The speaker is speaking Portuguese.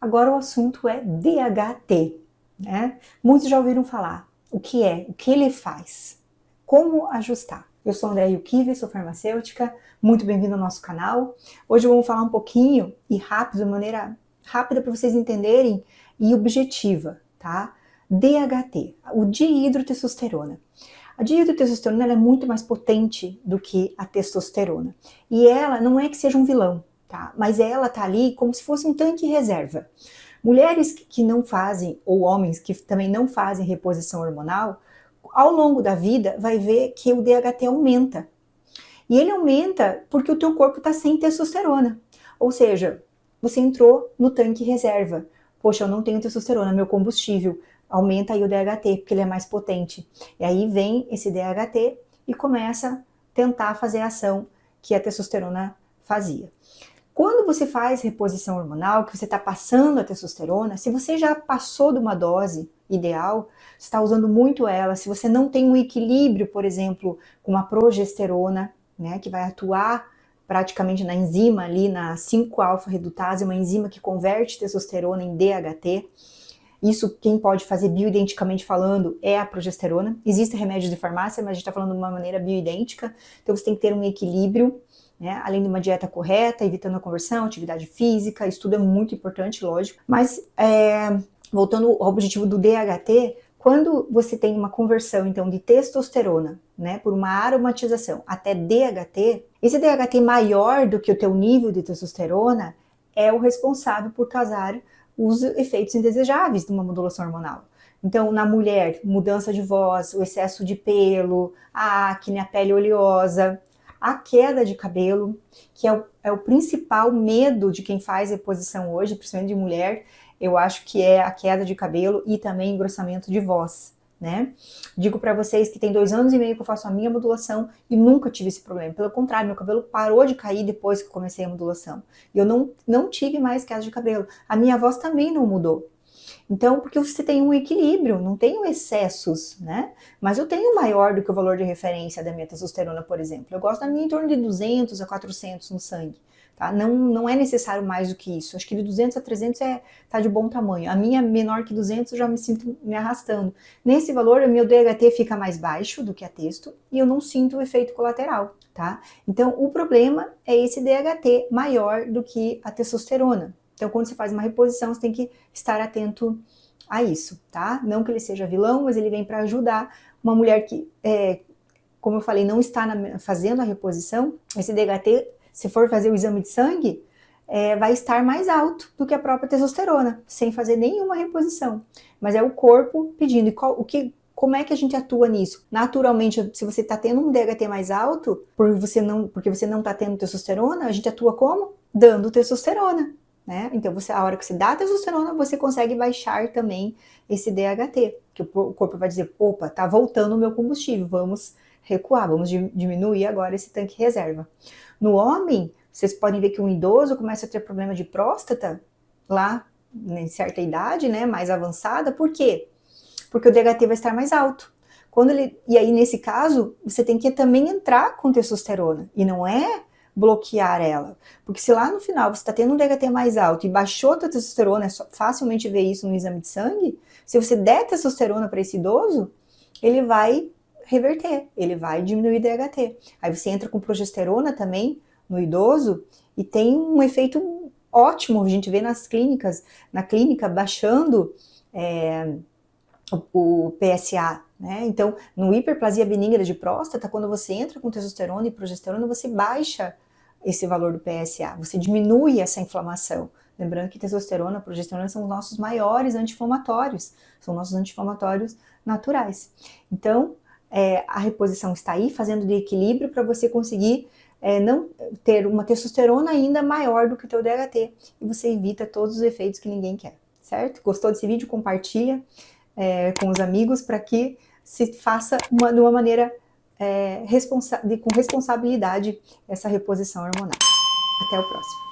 Agora o assunto é DHT, né? Muitos já ouviram falar. O que é? O que ele faz? Como ajustar? Eu sou Andréa Yukive, sou farmacêutica. Muito bem-vindo ao nosso canal. Hoje vamos falar um pouquinho e rápido, de maneira rápida para vocês entenderem e objetiva, tá? DHT, o dihidrotestosterona. A dihidrotestosterona ela é muito mais potente do que a testosterona. E ela não é que seja um vilão, tá? Mas ela tá ali como se fosse um tanque reserva. Mulheres que não fazem, ou homens que também não fazem reposição hormonal, ao longo da vida vai ver que o DHT aumenta. E ele aumenta porque o teu corpo está sem testosterona. Ou seja, você entrou no tanque reserva. Poxa, eu não tenho testosterona, meu combustível. Aumenta aí o DHT, porque ele é mais potente. E aí vem esse DHT e começa a tentar fazer a ação que a testosterona fazia. Quando você faz reposição hormonal, que você está passando a testosterona, se você já passou de uma dose ideal, você está usando muito ela, se você não tem um equilíbrio, por exemplo, com uma progesterona, né, que vai atuar praticamente na enzima ali, na 5-alfa-redutase, uma enzima que converte testosterona em DHT. Isso quem pode fazer bioidenticamente falando é a progesterona. Existem remédios de farmácia, mas a gente está falando de uma maneira bioidêntica, então você tem que ter um equilíbrio, né? Além de uma dieta correta, evitando a conversão, atividade física, isso tudo é muito importante, lógico. Mas, voltando ao objetivo do DHT, quando você tem uma conversão, então, de testosterona, né, por uma aromatização até DHT, esse DHT maior do que o teu nível de testosterona é o responsável por causar os efeitos indesejáveis de uma modulação hormonal. Então, na mulher, mudança de voz, o excesso de pelo, a acne, a pele oleosa, a queda de cabelo, que é o principal medo de quem faz reposição hoje, principalmente de mulher, eu acho que é a queda de cabelo e também engrossamento de voz, né? Digo para vocês que tem 2 anos e meio que eu faço a minha modulação e nunca tive esse problema. Pelo contrário, meu cabelo parou de cair depois que eu comecei a modulação. E eu não tive mais queda de cabelo. A minha voz também não mudou. Então, porque você tem um equilíbrio, não tenho excessos, né? Mas eu tenho maior do que o valor de referência da minha testosterona, por exemplo. Eu gosto da minha em torno de 200 a 400 no sangue, tá? Não é necessário mais do que isso. Acho que de 200 a 300 tá de bom tamanho. A minha menor que 200 eu já me sinto me arrastando. Nesse valor, o meu DHT fica mais baixo do que a testo e eu não sinto o efeito colateral, tá? Então, o problema é esse DHT maior do que a testosterona. Então, quando você faz uma reposição, você tem que estar atento a isso, tá? Não que ele seja vilão, mas ele vem para ajudar uma mulher que, como eu falei, não está fazendo a reposição. Esse DHT, se for fazer o exame de sangue, vai estar mais alto do que a própria testosterona, sem fazer nenhuma reposição. Mas é o corpo pedindo. E como é que a gente atua nisso? Naturalmente, se você está tendo um DHT mais alto, porque você não está tendo testosterona, a gente atua como? Dando testosterona. Né? Então, a hora que você dá a testosterona, você consegue baixar também esse DHT, que o corpo vai dizer, opa, tá voltando o meu combustível, vamos recuar, vamos diminuir agora esse tanque reserva. No homem, vocês podem ver que um idoso começa a ter problema de próstata, lá em certa idade, né, mais avançada, por quê? Porque o DHT vai estar mais alto. E aí, nesse caso, você tem que também entrar com testosterona, e não é bloquear ela, porque se lá no final você está tendo um DHT mais alto e baixou a testosterona, é facilmente ver isso no exame de sangue, se você der testosterona para esse idoso, ele vai reverter, ele vai diminuir o DHT. Aí você entra com progesterona também no idoso e tem um efeito ótimo, a gente vê na clínica baixando o PSA, né? Então, no hiperplasia benigna de próstata, quando você entra com testosterona e progesterona, você baixa esse valor do PSA, você diminui essa inflamação. Lembrando que testosterona e progesterona são os nossos maiores anti-inflamatórios, são nossos anti-inflamatórios naturais. Então, a reposição está aí, fazendo de equilíbrio para você conseguir não ter uma testosterona ainda maior do que o teu DHT, e você evita todos os efeitos que ninguém quer, certo? Gostou desse vídeo? Compartilha com os amigos para que se faça de uma maneira com responsabilidade essa reposição hormonal. Até o próximo.